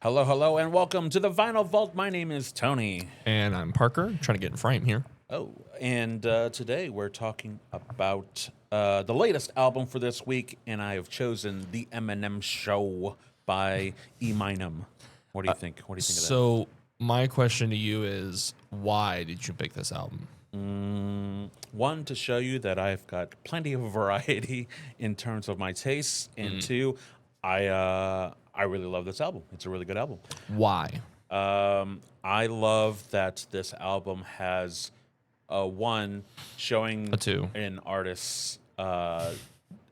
Hello, hello, and welcome to the Vinyl Vault. My name is Tony. And I'm Parker, trying to get in frame here. Oh, and today we're talking about the latest album for this week, and I have chosen the Eminem Show by Eminem. What do you think? What do you think of that? So, my question to you is, why did you pick this album? One, to show you that I've got plenty of variety in terms of my tastes, and two, I really love this album. It's a really good album. Why? I love that this album has one showing A two. an artist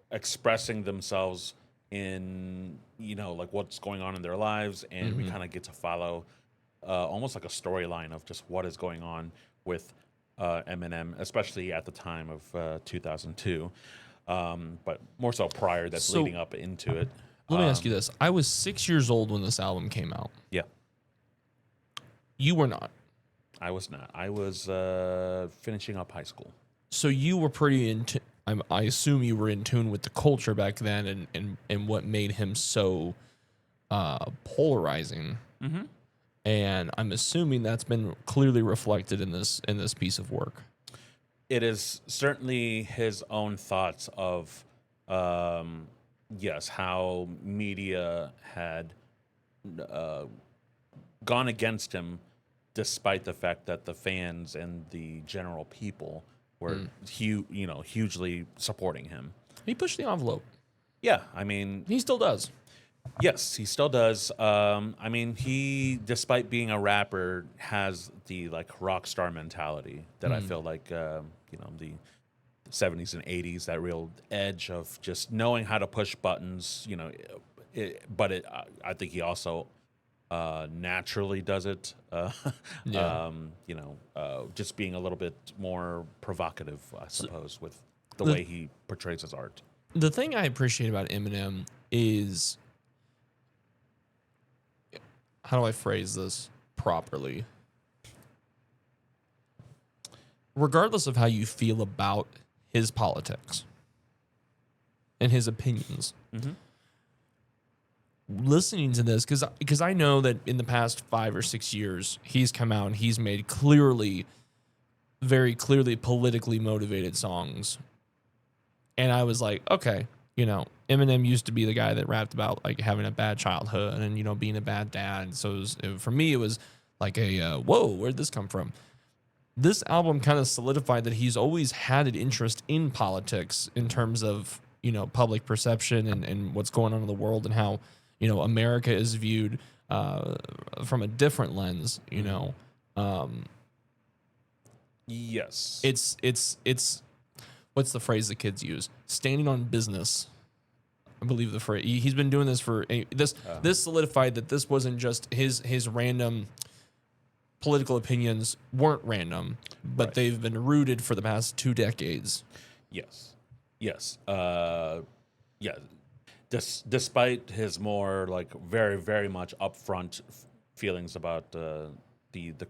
expressing themselves in like what's going on in their lives, and we kind of get to follow almost like a storyline of just what is going on with Eminem, especially at the time of 2002, but more so prior. That's So- leading up into it. Let me ask you this. I was 6 years old when this album came out. Yeah, You were not. I was not. I was finishing up high school. So you were pretty I assume you were in tune with the culture back then and what made him so polarizing. Mm-hmm. And I'm assuming that's been clearly reflected in this piece of work. It is certainly his own thoughts of, yes, how media had gone against him, despite the fact that the fans and the general people were, hugely supporting him. He pushed the envelope. Yeah, I mean, He still does. yes, he still does. I mean, he, despite being a rapper, has the like rock star mentality that I feel like, the 70s and 80s, that real edge of just knowing how to push buttons, I think he also naturally does it. Yeah. Just being a little bit more provocative, I suppose, with the way he portrays his art. The thing I appreciate about Eminem is, how do I phrase this properly? Regardless of how you feel about his politics and his opinions, listening to this, because I know that in the past 5 or 6 years, he's come out and he's made very clearly politically motivated songs. And I was like, okay, Eminem used to be the guy that rapped about like having a bad childhood and, being a bad dad. So for me, it was like whoa, where'd this come from? This album kind of solidified that he's always had an interest in politics in terms of, public perception and what's going on in the world and how, America is viewed from a different lens, Yes. It's what's the phrase the kids use? Standing on business. I believe the phrase. He's been doing this for this. This solidified that this wasn't just his random political opinions weren't random, but Right. they've been rooted for the past 2 decades. Yes. Yes. Yeah. Despite his more like very, very much upfront feelings about the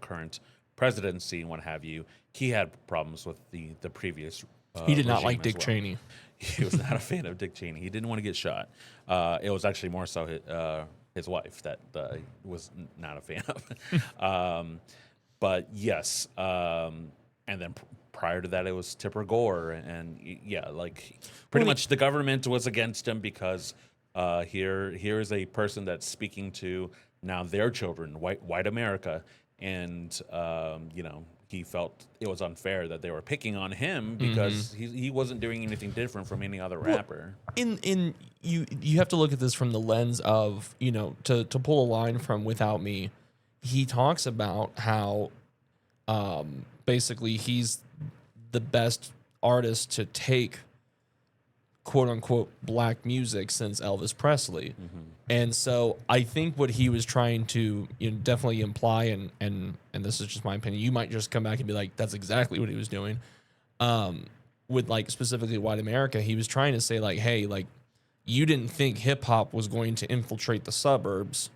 current presidency and what have you, he had problems with the previous. He did not regime like as Dick well. Cheney. He was not a fan of Dick Cheney. He didn't want to get shot. It was actually more so his wife that was not a fan of. But yes, and then prior to that, it was Tipper Gore, and like pretty much the government was against him because here is a person that's speaking to now their children, white America, and he felt it was unfair that they were picking on him because he wasn't doing anything different from any other rapper. In you have to look at this from the lens of, to pull a line from Without Me, he talks about how basically he's the best artist to take quote unquote black music since Elvis Presley. And so I think what he was trying to definitely imply, and this is just my opinion, you might just come back and be like, that's exactly what he was doing. With like specifically white America, he was trying to say like, hey, like you didn't think hip hop was going to infiltrate the suburbs.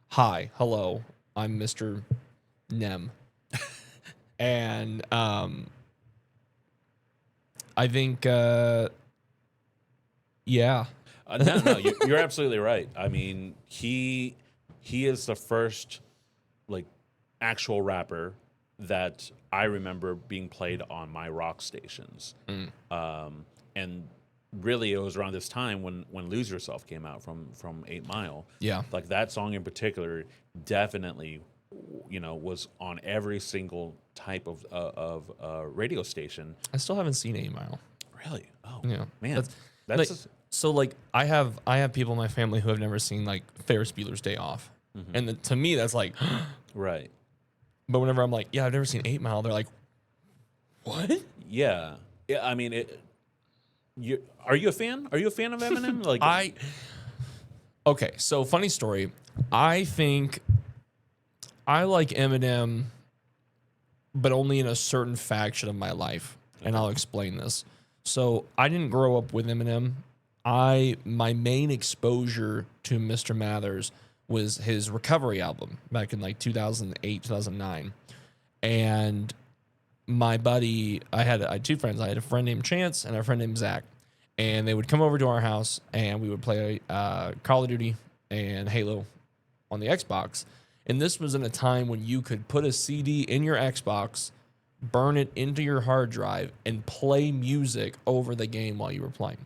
Hi, hello, I'm Mr. Nem. And I think, yeah. No, you're absolutely right. I mean, he is the first like actual rapper that I remember being played on my rock stations. And really, it was around this time when "Lose Yourself" came out from 8 Mile. Yeah. Like that song in particular, definitely, was on every single type of radio station. I still haven't seen 8 Mile. Really? Oh, Yeah. man, Like, that's so like I have people in my family who have never seen like Ferris Bueller's Day Off, and to me that's like, right. but whenever I'm like, yeah, I've never seen 8 Mile, they're like, what? Yeah. I mean, are you a fan? Are you a fan of Eminem? Like Okay, so funny story. I think I like Eminem, but only in a certain faction of my life, and I'll explain this. So I didn't grow up with Eminem. My main exposure to Mr. Mathers was his Recovery album back in like 2008, 2009. And my buddy, I had 2 friends. I had a friend named Chance and a friend named Zach. And they would come over to our house and we would play Call of Duty and Halo on the Xbox. And this was in a time when you could put a CD in your Xbox, burn it into your hard drive, and play music over the game while you were playing.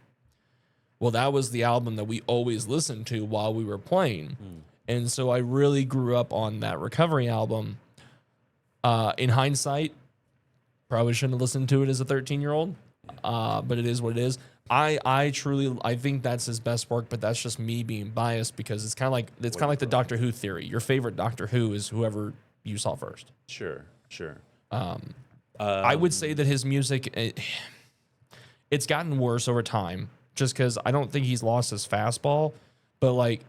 Well, that was the album that we always listened to while we were playing. And so I really grew up on that Recovery album. In hindsight, probably shouldn't have listened to it as a 13-year-old, but it is what it is. I think that's his best work, but that's just me being biased because it's kind of like the Doctor Who theory. Your favorite Doctor Who is whoever you saw first. Sure. I would say that his music, it's gotten worse over time, just because I don't think he's lost his fastball, but like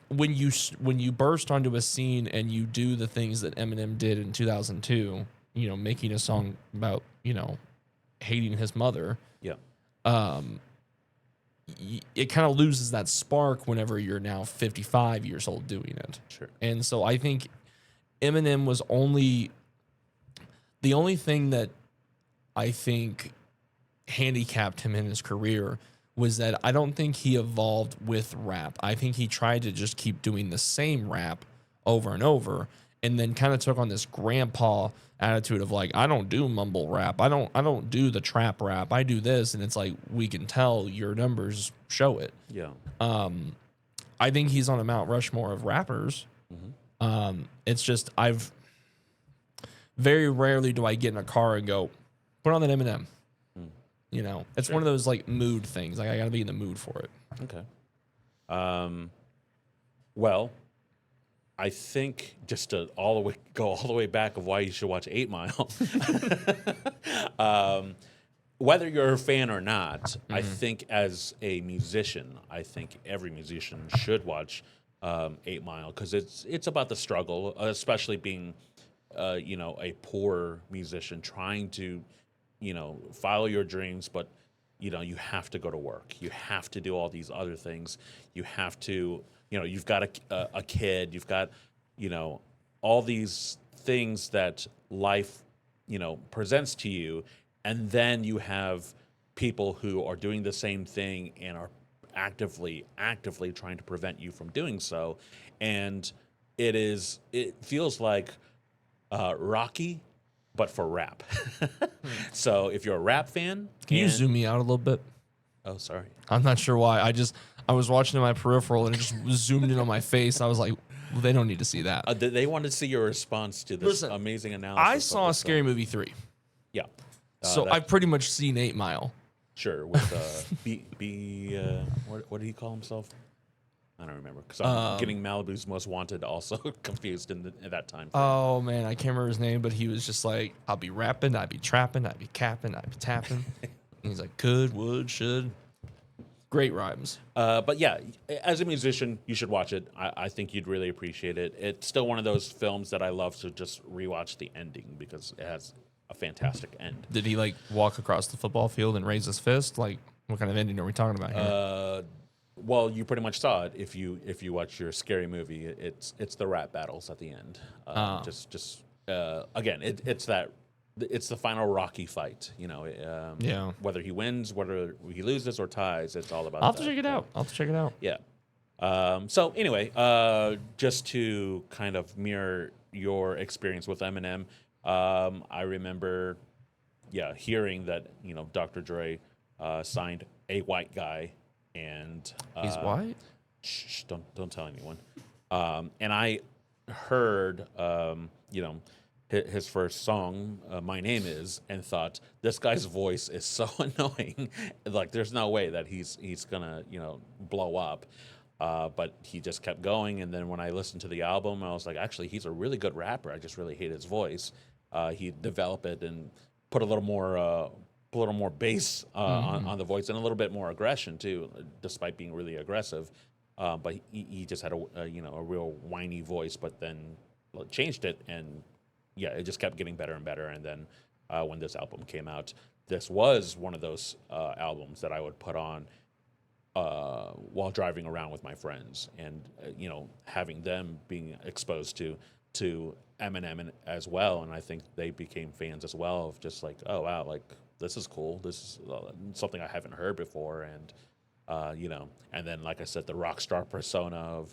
when you burst onto a scene and you do the things that Eminem did in 2002, making a song about hating his mother. Yeah. It kind of loses that spark whenever you're now 55 years old doing it. Sure. And so I think Eminem was the only thing that I think handicapped him in his career was that I don't think he evolved with rap. I think he tried to just keep doing the same rap over and over, and then kind of took on this grandpa attitude of like, I don't do mumble rap. I don't do the trap rap. I do this. And it's like, we can tell your numbers show it. Yeah. I think he's on a Mount Rushmore of rappers. It's just, very rarely do I get in a car and go, put on that Eminem. It's one of those like mood things. Like I gotta be in the mood for it. Okay. Well, I think just to go all the way back of why you should watch 8 Mile. Whether you're a fan or not, I think as a musician, I think every musician should watch 8 Mile because it's about the struggle, especially being a poor musician trying to follow your dreams, but you have to go to work. You have to do all these other things. You have to, you've got a kid. You've got, all these things that life, presents to you, and then you have people who are doing the same thing and are actively trying to prevent you from doing so, and it feels like Rocky, but for rap. So if you're a rap fan, Can you zoom me out a little bit? Oh, sorry. I'm not sure why. I was watching in my peripheral and it just zoomed in on my face. I was like, well, they don't need to see that. They want to see your response to this amazing analysis. I saw Scary Movie 3. Yeah. So I've pretty much seen 8 Mile. Sure. With what did he call himself? I don't remember because I'm getting Malibu's Most Wanted also confused in that time frame. Oh man, I can't remember his name, but he was just like, I'll be rapping, I'd be trapping, I'd be capping, I'd be tapping. And he's like, could, would, should. Great rhymes. But yeah, as a musician, you should watch it. I think you'd really appreciate it. It's still one of those films that I love to just rewatch the ending because it has a fantastic end. Did he like walk across the football field and raise his fist? Like, what kind of ending are we talking about here? Well, you pretty much saw it if you watch your Scary Movie. It's the rap battles at the end. Again, it's that it's the final Rocky fight. Yeah. Whether he wins, whether he loses or ties, it's all about. I'll have to that. check it out. I'll have to check it out. Yeah. So anyway, just to kind of mirror your experience with Eminem, I remember, hearing that Dr. Dre signed a white guy, and He's white? shh, don't tell anyone. And I heard, his first song, "My Name Is," and thought this guy's voice is so annoying. Like, there's no way that he's gonna blow up. But he just kept going, and then when I listened to the album, I was like, actually, he's a really good rapper. I just really hate his voice. He developed it and put a little more bass on the voice and a little bit more aggression too, despite being really aggressive. But he just had a real whiny voice, but then changed it, and it just kept getting better and better. And then when this album came out, this was one of those albums that I would put on while driving around with my friends, and having them being exposed to Eminem as well, and I think they became fans as well of just like, oh wow, like this is cool, this is something I haven't heard before, and and then like I said, the rock star persona of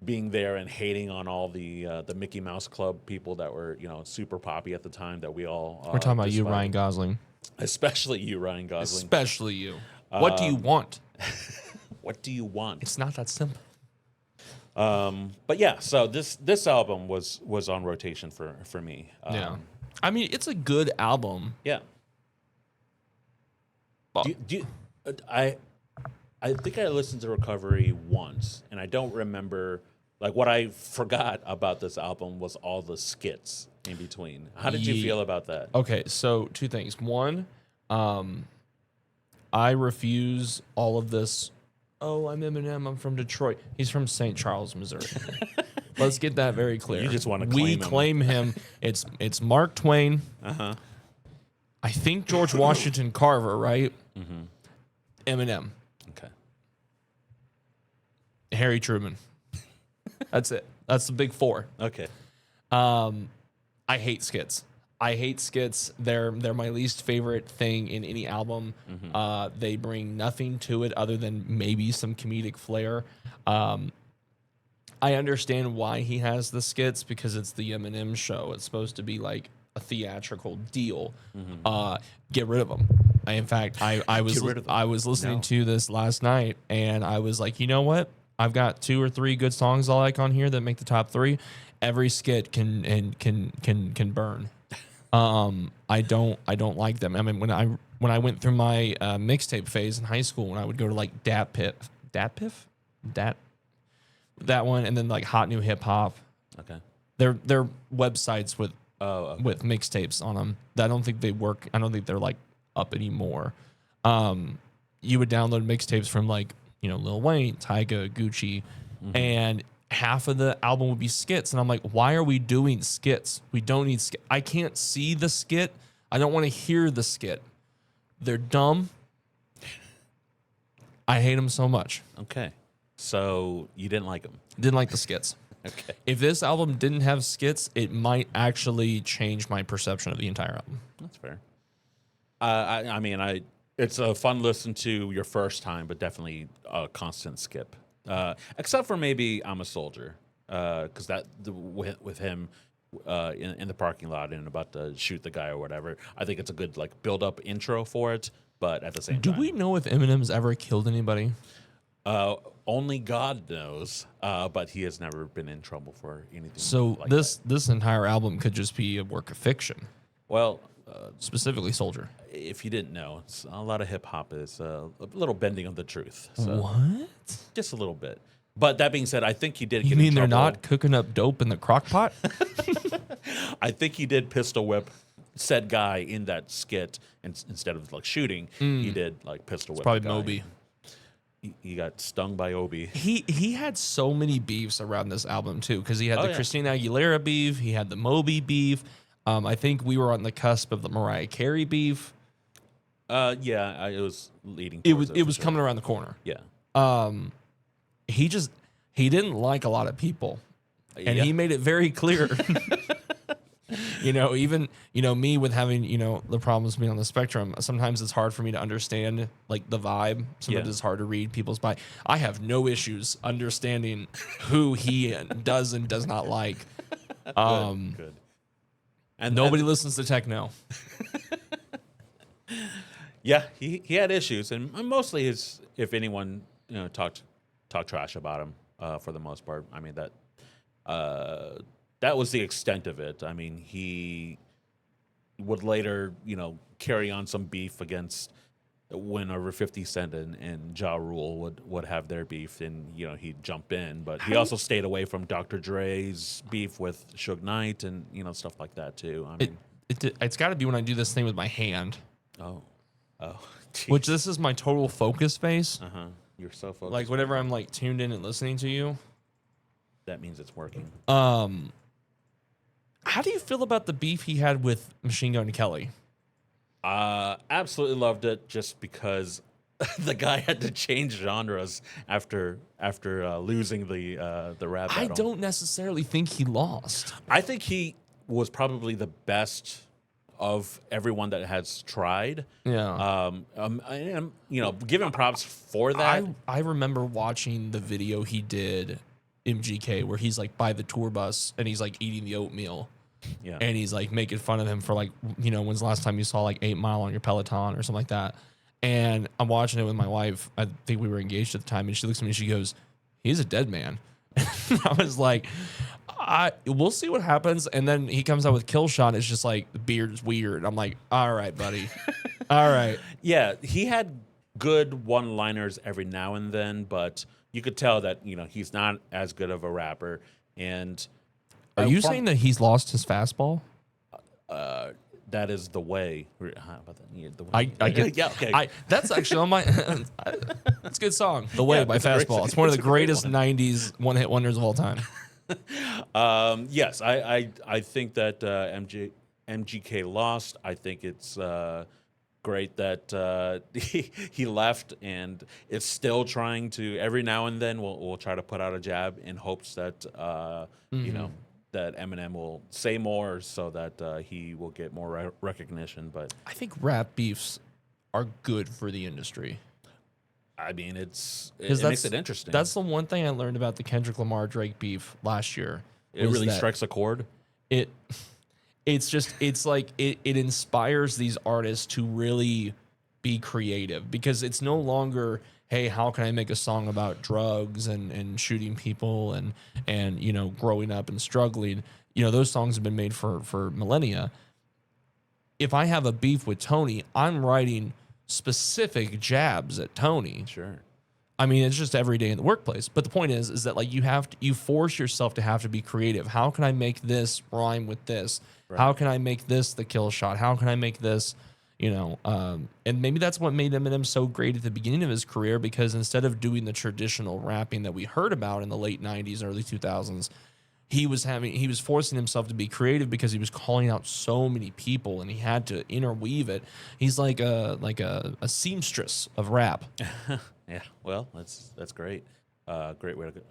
being there and hating on all the Mickey Mouse Club people that were super poppy at the time that we all We're talking about you, despised. Ryan Gosling. Especially you, Ryan Gosling. Especially you. What do you want? What do you want? It's not that simple. But yeah, so this album was on rotation for me. Yeah. I mean, it's a good album. Yeah. But I think I listened to Recovery once, and I don't remember. Like, what I forgot about this album was all the skits in between. How did you feel about that? Okay, so two things. One, I refuse all of this. Oh, I'm Eminem. I'm from Detroit. He's from St. Charles, Missouri. Let's get that very clear. You just want to we claim him. It's Mark Twain. Uh-huh. I think George Washington Carver, right? Mm-hmm. Eminem. Okay. Harry Truman. That's it. That's the big four. Okay. I hate skits. I hate skits. They're my least favorite thing in any album. Mm-hmm. They bring nothing to it other than maybe some comedic flair. I understand why he has the skits, because it's the Eminem Show. It's supposed to be like a theatrical deal. Mm-hmm. Get rid of them. In fact, I was listening to this last night, and I was like, you know what? I've got 2 or 3 good songs I like on here that make the top 3. Every skit can burn. I don't like them. I mean, when I went through my mixtape phase in high school, when I would go to like that one, and then like Hot New Hip Hop. Okay. They're websites with mixtapes on them. I don't think they work. I don't think they're like up anymore. You would download mixtapes from like Lil Wayne, Tyga, Gucci, and half of the album would be skits, and I'm like, why are we doing skits? We don't need skit. I can't see the skit. I don't want to hear the skit. They're dumb. I hate them so much. Okay. So you didn't like them? Didn't like the skits. Okay. If this album didn't have skits, it might actually change my perception of the entire album. That's fair. I mean, it's a fun listen to your first time, but definitely a constant skip. Except for maybe "I'm a Soldier," because with him in the parking lot and about to shoot the guy or whatever, I think it's a good like build up intro for it. But at the same time, do we know if Eminem's ever killed anybody? Only God knows. But he has never been in trouble for anything. So like this entire album could just be a work of fiction. Well, specifically Soldier. If you didn't know, it's a lot of hip hop is a little bending of the truth. So What? just a little bit. But that being said, I think he did. You get mean in they're trouble. not cooking up dope in the crock pot? I think he did pistol whip said guy in that skit, and instead of like shooting, he did like pistol whip. Probably the guy. Moby. He got stung by Obi. He had so many beefs around this album too, because he had the yeah. Christina Aguilera beef, he had the Moby beef. I think we were on the cusp of the Mariah Carey beef. It was leading. It was coming around the corner. Yeah. He didn't like a lot of people, and Yeah. he made it very clear. Even me with having the problems being on the spectrum, sometimes it's hard for me to understand like the vibe. Sometimes it's hard to read people's vibe. I have no issues understanding who he does and does not like. Good. And nobody listens to techno. Yeah, he had issues, and mostly if anyone talked trash about him for the most part. I mean that was the extent of it. I mean, he would later carry on some beef against whenever 50 Cent and Ja Rule would have their beef, and he'd jump in, but he also stayed away from Dr. Dre's beef with Suge Knight and stuff like that too. I mean, it's got to be when I do this thing with my hand. Oh, geez. Which this is my total focus face. You're so focused. Like whenever I'm like tuned in and listening to you, that means it's working. How do you feel about the beef he had with Machine Gun Kelly? Absolutely loved it, just because the guy had to change genres after losing the rap battle. I don't necessarily think he lost. I think he was probably the best of everyone that has tried. Yeah. And give him props for that. I remember watching the video he did, MGK, where he's like by the tour bus and he's like eating the oatmeal. Yeah. And he's like making fun of him for like, when's the last time you saw like 8 Mile on your Peloton or something like that. And I'm watching it with my wife. I think we were engaged at the time. And she looks at me and she goes, he's a dead man. I was like, we'll see what happens. And then he comes out with Kill Shot. It's just like the beard is weird. I'm like, all right, buddy. All right. Yeah, he had good one-liners every now and then, but you could tell that he's not as good of a rapper. And are you saying that he's lost his fastball? That is the way. How about that? Yeah, the way. I get. Yeah, okay. That's actually on my. That's a good song. The Way by Fastball. It's one of the greatest '90s one-hit wonders of all time. Yes, I think that MGK lost. I think it's great that he left, and it's still trying to. Every now and then, we'll try to put out a jab in hopes that that Eminem will say more so that he will get more recognition. But I think rap beefs are good for the industry. I mean, it makes it interesting. That's the one thing I learned about the Kendrick Lamar Drake beef last year. It really strikes a chord. It's like it inspires these artists to really be creative, because it's no longer, hey, how can I make a song about drugs and shooting people and growing up and struggling? Those songs have been made for millennia. If I have a beef with Tony, I'm writing specific jabs at Tony. Sure. I mean, it's just every day in the workplace. But the point is that like you force yourself to have to be creative. How can I make this rhyme with this? Right. How can I make this the kill shot? How can I make this, and maybe that's what made Eminem so great at the beginning of his career, because instead of doing the traditional rapping that we heard about in the late 90s, early 2000s, he was forcing himself to be creative because he was calling out so many people and he had to interweave it. He's like a seamstress of rap. Yeah, well, that's great. Great way to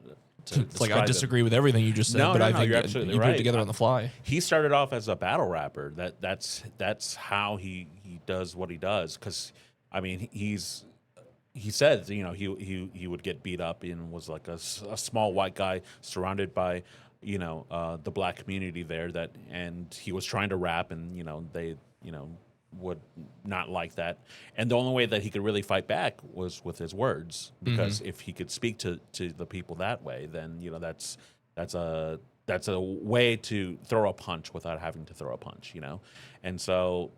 it's like I disagree with everything you just said, but I think you're absolutely you right. put it together on the fly. He started off as a battle rapper. That's how he does what he does. Because I mean, he said he would get beat up and was like a small white guy surrounded by the black community there, and he was trying to rap, and they would not like that, and the only way that he could really fight back was with his words, because if he could speak to the people that way, then that's a way to throw a punch without having to throw a punch, and so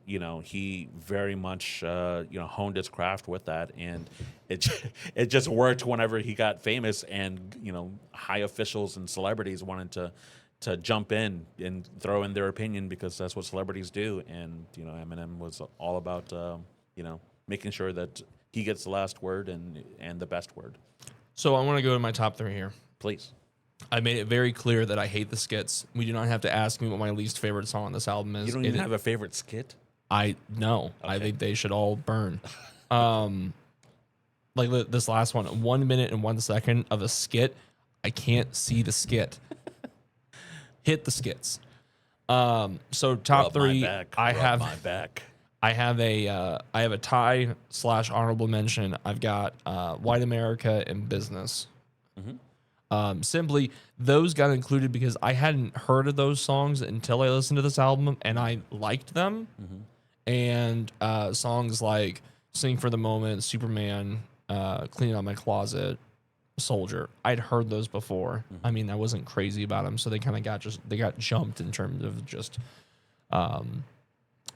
he very much honed his craft with that, and it just worked whenever he got famous, and high officials and celebrities wanted to jump in and throw in their opinion, because that's what celebrities do. And Eminem was all about making sure that he gets the last word and the best word. So I want to go to my top 3 here. Please. I made it very clear that I hate the skits. We do not have to ask me what my least favorite song on this album is. You don't even have a favorite skit? No. Okay. I think they should all burn. Like this last one, 1 minute and 1 second of a skit. I can't see the skit. Hit the skits. So top Rub three, my back, I rub have my back. I have a tie / honorable mention. I've got White America and Business. Simply those got included because I hadn't heard of those songs until I listened to this album and I liked them. And songs like Sing for the Moment, Superman, Cleaning Out My Closet, Soldier, I'd heard those before. I mean, I wasn't crazy about them, so they kind of got jumped in terms of just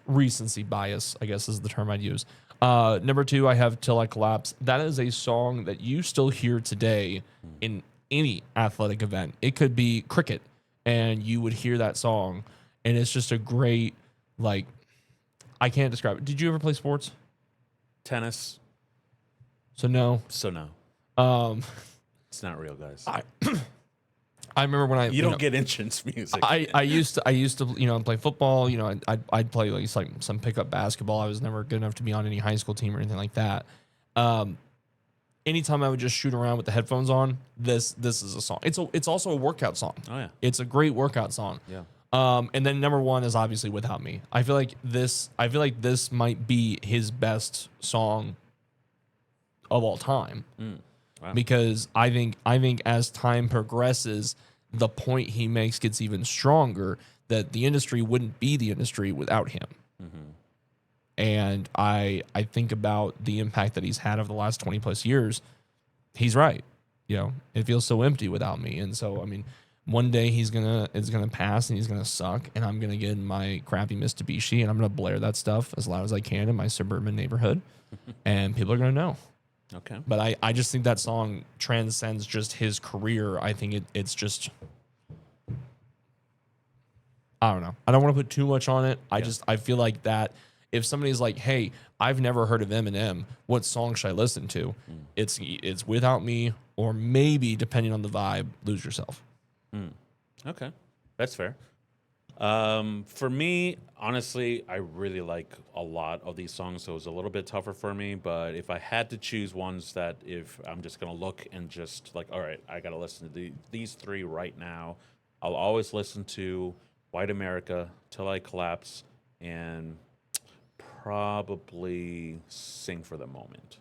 recency bias, I guess is the term I'd use. Number 2, I have Till I Collapse. That is a song that you still hear today in any athletic event. It could be cricket, and you would hear that song, and it's just a great, like, I can't describe it. Did you ever play sports? Tennis. So no. So no. It's not real, guys. I remember when you don't get entrance music. I used to play football. I'd play like some pickup basketball. I was never good enough to be on any high school team or anything like that. Anytime I would just shoot around with the headphones on, this is a song. It's also a workout song. Oh yeah, it's a great workout song. Yeah. And then number 1 is obviously Without Me. I feel like this might be his best song of all time. Wow. Because I think as time progresses, the point he makes gets even stronger, that the industry wouldn't be the industry without him. And I think about the impact that he's had over the last 20 plus years. He's right. It feels so empty without me. And so, I mean, one day it's gonna pass and he's gonna suck, and I'm gonna get in my crappy Mitsubishi and I'm gonna blare that stuff as loud as I can in my suburban neighborhood, and people are gonna know. Okay. But I just think that song transcends just his career. I think it's just, I don't know. I don't want to put too much on it. I feel like that if somebody's like, hey, I've never heard of Eminem, what song should I listen to? It's Without Me, or maybe, depending on the vibe, Lose Yourself. Okay. That's fair. For me, honestly, I really like a lot of these songs, so it was a little bit tougher for me. But if I had to choose ones that, if I'm just going to look and just like, all right, I got to listen to these 3 right now, I'll always listen to White America, Till I Collapse, and probably Sing for the Moment.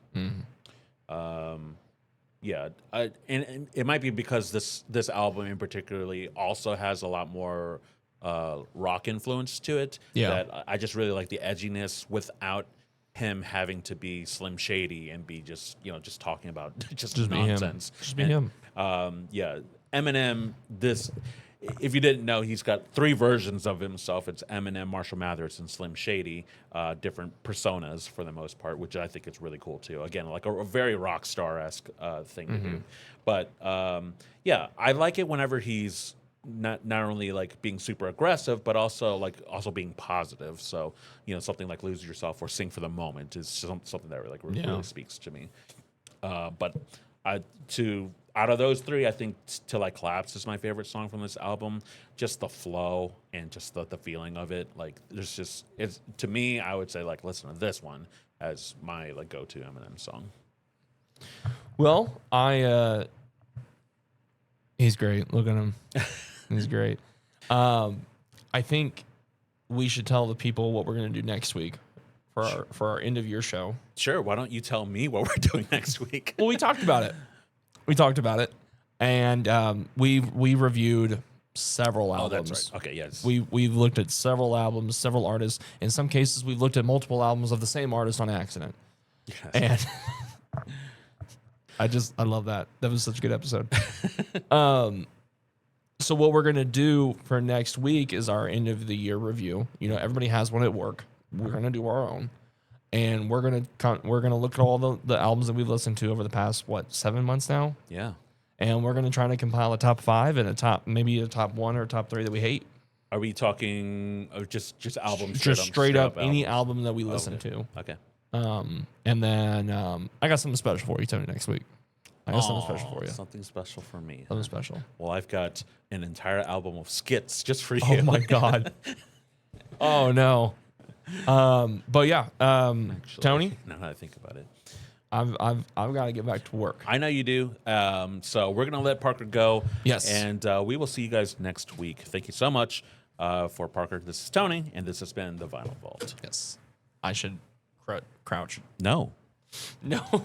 Yeah, and it might be because this album in particularly also has a lot more rock influence to it. Yeah. That I just really like the edginess without him having to be Slim Shady and be just talking about just nonsense. Just be him. Yeah, Eminem. If you didn't know, he's got 3 versions of himself. It's Eminem, Marshall Mathers, and Slim Shady, different personas for the most part, which I think is really cool too. Again, like a very rock star-esque thing to do. But yeah, I like it whenever he's not only like being super aggressive, but also being positive. So something like Lose Yourself or Sing for the Moment is something that really speaks to me. But out of those 3, I think Till I Collapse is my favorite song from this album. Just the flow and just the feeling of it. Like it's to me, I would say like listen to this one as my go-to Eminem song. Well, he's great. Look at him. He's great. I think we should tell the people what we're going to do next week for our end of year show. Sure. Why don't you tell me what we're doing next week? Well, we talked about it, and we reviewed several albums. Oh, that's right. Okay, yes. We've looked at several albums, several artists. In some cases, we've looked at multiple albums of the same artist on accident. Yes. And I love that. That was such a good episode. So what we're gonna do for next week is our end of the year review. Everybody has one at work. We're gonna do our own. And we're gonna look at all the albums that we've listened to over the past 7 months now. Yeah. And we're gonna try to compile a top 5 and maybe a top 1 or top 3 that we hate. Are we talking just albums? Just straight up any album that we listen to. Okay. And then I got something special for you, Tony, next week. I got something special for you. Something special for me. Something special. Well, I've got an entire album of skits just for you. Oh my God. Oh no. But yeah, Actually, Tony. Now that I think about it, I've got to get back to work. I know you do. So we're gonna let Parker go. Yes. And we will see you guys next week. Thank you so much For Parker, this is Tony, and this has been the Vinyl Vault. Yes. I should crouch. No. No.